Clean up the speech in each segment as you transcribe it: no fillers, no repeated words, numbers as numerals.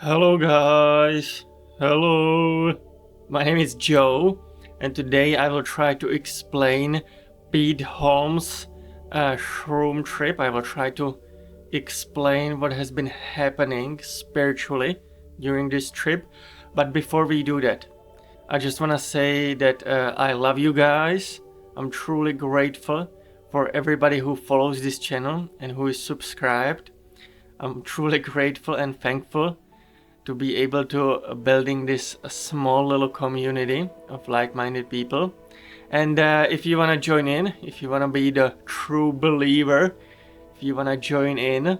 Hello guys, hello. My name is Joe, and today I will try to explain Pete Holmes' shroom trip. I will try to explain what has been happening spiritually during this trip. But before we do that, I just want to say that I love you guys. I'm truly grateful for everybody who follows this channel and who is subscribed. I'm truly grateful and thankful to be able to building this small little community of like-minded people. And if you want to join in, if you want to be the true believer, if you want to join in,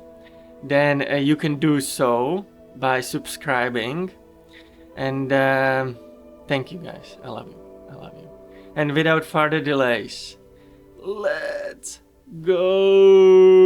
then you can do so by subscribing. And thank you guys. I love you. I love you. And without further delays, let's go.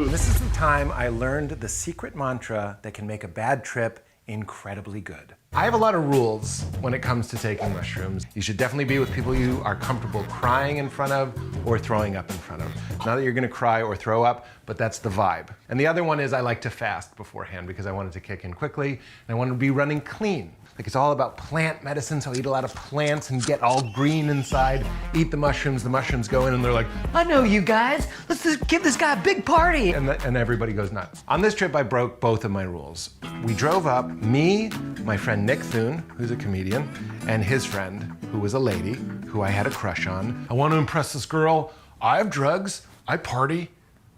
This is the time I learned the secret mantra that can make a bad trip incredibly good. I have a lot of rules when it comes to taking mushrooms. You should definitely be with people you are comfortable crying in front of or throwing up in front of. Not that you're gonna cry or throw up, but that's the vibe. And the other one is I like to fast beforehand because I want it to kick in quickly and I want to be running clean. Like it's all about plant medicine, so I eat a lot of plants and get all green inside, eat the mushrooms go in and they're like, I know you guys, let's just give this guy a big party. and everybody goes nuts. On this trip, I broke both of my rules. We drove up, me, my friend Nick Thune, who's a comedian, and his friend, who was a lady, who I had a crush on. I want to impress this girl. I have drugs, I party.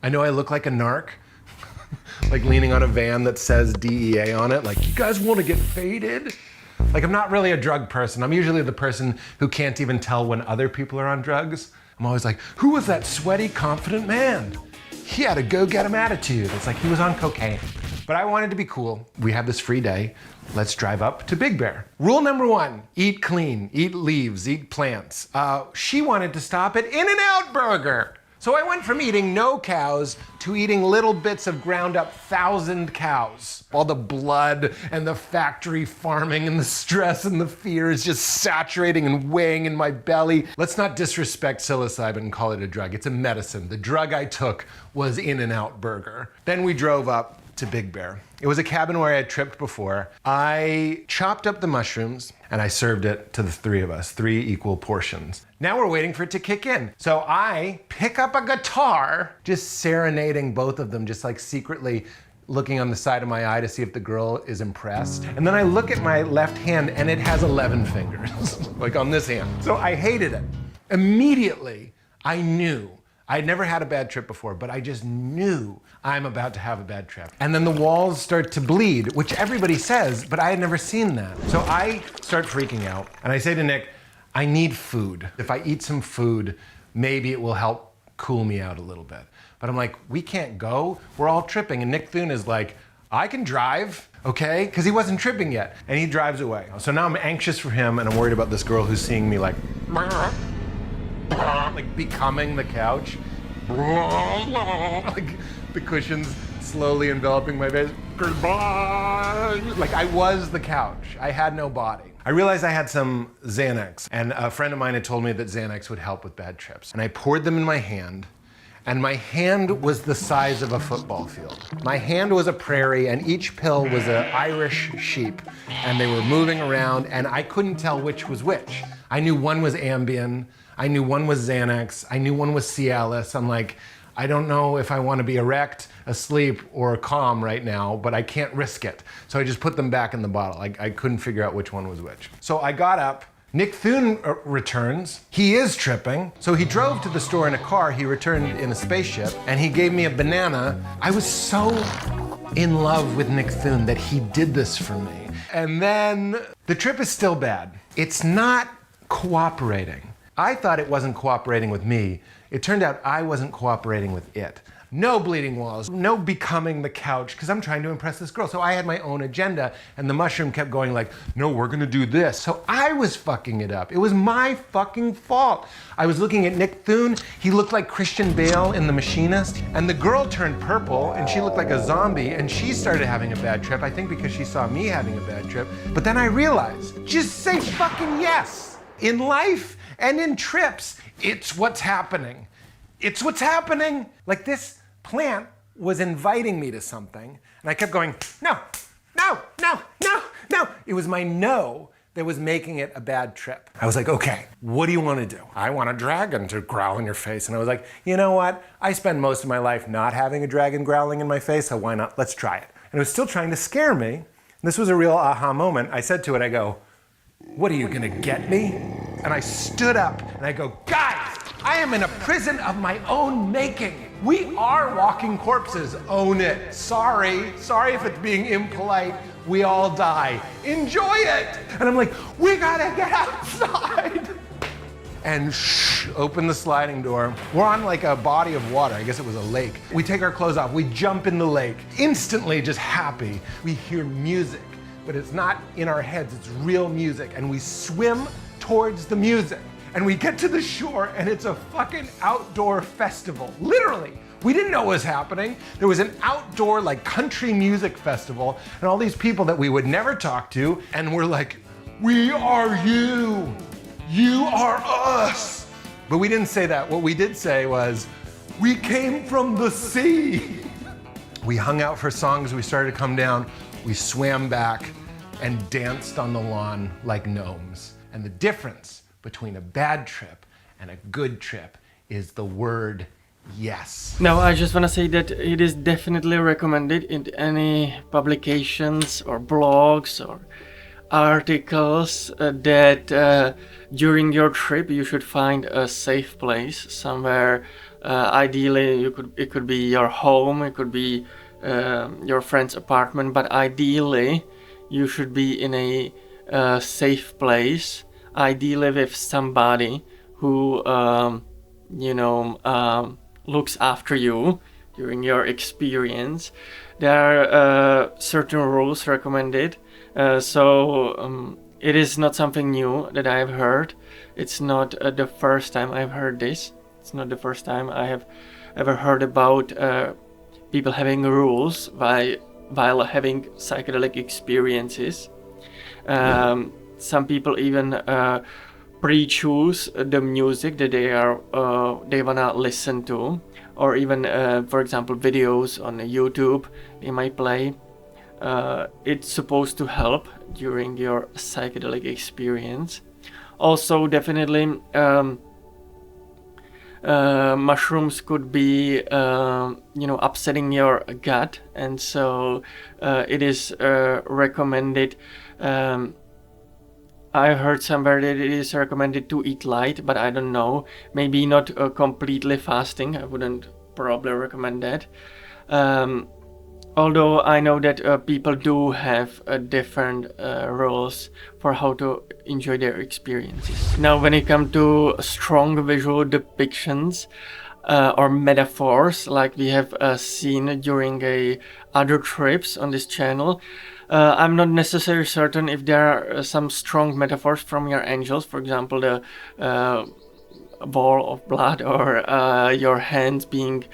I know I look like a narc. Like leaning on a van that says DEA on it, like, you guys want to get faded? Like, I'm not really a drug person. I'm usually the person who can't even tell when other people are on drugs. I'm always like, who was that sweaty, confident man? He had a go-get-him attitude. It's like he was on cocaine. But I wanted to be cool. We have this free day. Let's drive up to Big Bear. Rule number one, eat clean, eat leaves, eat plants. She wanted to stop at In-N-Out Burger. So I went from eating no cows to eating little bits of ground up 1,000 cows. All the blood and the factory farming and the stress and the fear is just saturating and weighing in my belly. Let's not disrespect psilocybin and call it a drug. It's a medicine. The drug I took was In-N-Out Burger. Then we drove up to Big Bear. It was a cabin where I had tripped before. I chopped up the mushrooms and I served it to the three of us, 3 equal portions. Now we're waiting for it to kick in. So I pick up a guitar, just serenading both of them, just like secretly looking on the side of my eye to see if the girl is impressed. And then I look at my left hand and it has 11 fingers, like on this hand. So I hated it. Immediately, I knew. I'd never had a bad trip before, but I just knew I'm about to have a bad trip. And then the walls start to bleed, which everybody says, but I had never seen that. So I start freaking out and I say to Nick, I need food. If I eat some food, maybe it will help cool me out a little bit. But I'm like, we can't go, we're all tripping. And Nick Thune is like, I can drive, okay? Because he wasn't tripping yet. And he drives away. So now I'm anxious for him and I'm worried about this girl who's seeing me like becoming the couch. Like the cushions slowly enveloping my face. Goodbye. Like I was the couch. I had no body. I realized I had some Xanax, and a friend of mine had told me that Xanax would help with bad trips. And I poured them in my hand, and my hand was the size of a football field. My hand was a prairie, and each pill was an Irish sheep, and they were moving around, and I couldn't tell which was which. I knew one was Ambien, I knew one was Xanax, I knew one was Cialis. I'm like, I don't know if I want to be erect, asleep, or calm right now, but I can't risk it. So I just put them back in the bottle. I couldn't figure out which one was which. So I got up. Nick Thune returns. He is tripping. So he drove to the store in a car. He returned in a spaceship, and he gave me a banana. I was so in love with Nick Thune that he did this for me. And then the trip is still bad. It's not cooperating. I thought it wasn't cooperating with me. It turned out I wasn't cooperating with it. No bleeding walls, no becoming the couch, because I'm trying to impress this girl. So I had my own agenda, and the mushroom kept going like, no, we're gonna do this. So I was fucking it up. It was my fucking fault. I was looking at Nick Thune. He looked like Christian Bale in The Machinist. And the girl turned purple, and she looked like a zombie, and she started having a bad trip, I think because she saw me having a bad trip. But then I realized, just say fucking yes. In life and in trips, it's what's happening. It's what's happening. Like this plant was inviting me to something, and I kept going, no, no, It was my no that was making it a bad trip. I was like, okay, what do you want to do? I want a dragon to growl in your face. And I was like, you know what? I spend most of my life not having a dragon growling in my face, so why not? Let's try it. And it was still trying to scare me. And this was a real aha moment. I said to it, I go, what are you gonna get me? And I stood up and I go, guys, I am in a prison of my own making. We are walking corpses, own it. Sorry if it's being impolite. We all die. Enjoy it. And I'm like, we gotta get outside. And open the sliding door. We're on like a body of water. I guess it was a lake. We take our clothes off. We jump in the lake. Instantly just happy. We hear music, but it's not in our heads. It's real music. And we swim towards the music. And we get to the shore and it's a fucking outdoor festival. Literally. We didn't know what was happening. There was an outdoor like country music festival and all these people that we would never talk to. And we're like, we are you. You are us. But we didn't say that. What we did say was, we came from the sea. We hung out for songs. We started to come down. We swam back and danced on the lawn like gnomes. And the difference between a bad trip and a good trip is the word yes. Now, I just want to say that it is definitely recommended in any publications or blogs or articles that during your trip you should find a safe place somewhere. Ideally, it could be your home, it could be your friend's apartment, but ideally you should be in a safe place. Ideally with somebody who looks after you during your experience. There are certain rules recommended. So it is not something new that I have heard. It's not the first time I've heard this. It's not the first time I have ever heard about people having rules while having psychedelic experiences. Some people even pre-choose the music that they wanna listen to, or even, for example, videos on YouTube they might play. It's supposed to help during your psychedelic experience. Also, definitely, mushrooms could be, upsetting your gut, and so it is recommended. I heard somewhere that it is recommended to eat light, but I don't know. Maybe not completely fasting. I wouldn't probably recommend that. Although I know that people do have different rules for how to enjoy their experiences. Now, when it comes to strong visual depictions or metaphors, like we have seen during other trips on this channel, I'm not necessarily certain if there are some strong metaphors from your angels, for example, the ball of blood or your hands being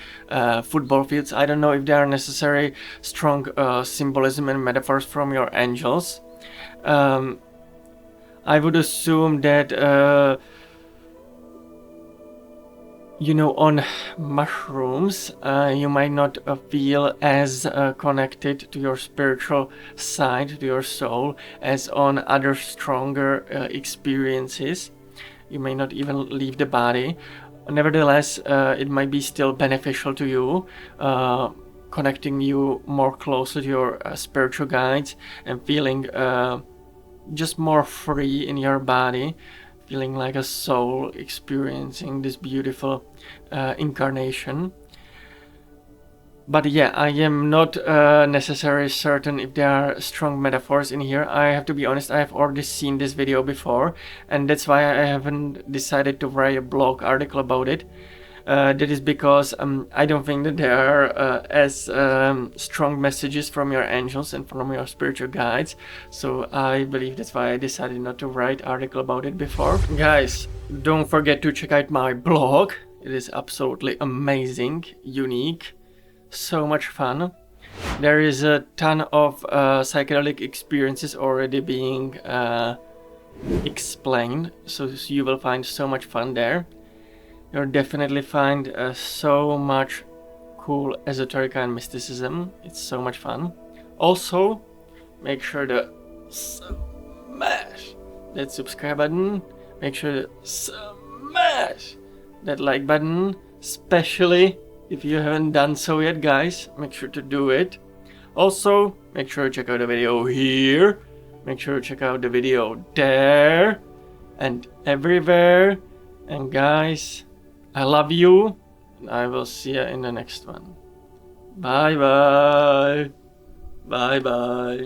football fields. I don't know if there are necessary strong symbolism and metaphors from your angels. I would assume that on mushrooms you might not feel as connected to your spiritual side, to your soul, as on other stronger experiences. You may not even leave the body. Nevertheless, it might be still beneficial to you, connecting you more closely to your spiritual guides and feeling just more free in your body, feeling like a soul experiencing this beautiful incarnation. But yeah, I am not necessarily certain if there are strong metaphors in here. I have to be honest, I have already seen this video before, and that's why I haven't decided to write a blog article about it. That is because I don't think that there are as strong messages from your angels and from your spiritual guides. So I believe that's why I decided not to write an article about it before. Guys, don't forget to check out my blog. It is absolutely amazing, unique, so much fun. There is a ton of psychedelic experiences already being explained, so you will find so much fun there. You'll definitely find so much cool esoteric and mysticism. It's so much fun. Also, make sure the smash that subscribe button. Make sure to smash that like button, especially if you haven't done so yet, guys. Make sure to do it. Also, make sure to check out the video here. Make sure to check out the video there and everywhere. And guys, I love you, and I will see you in the next one. Bye bye. Bye bye.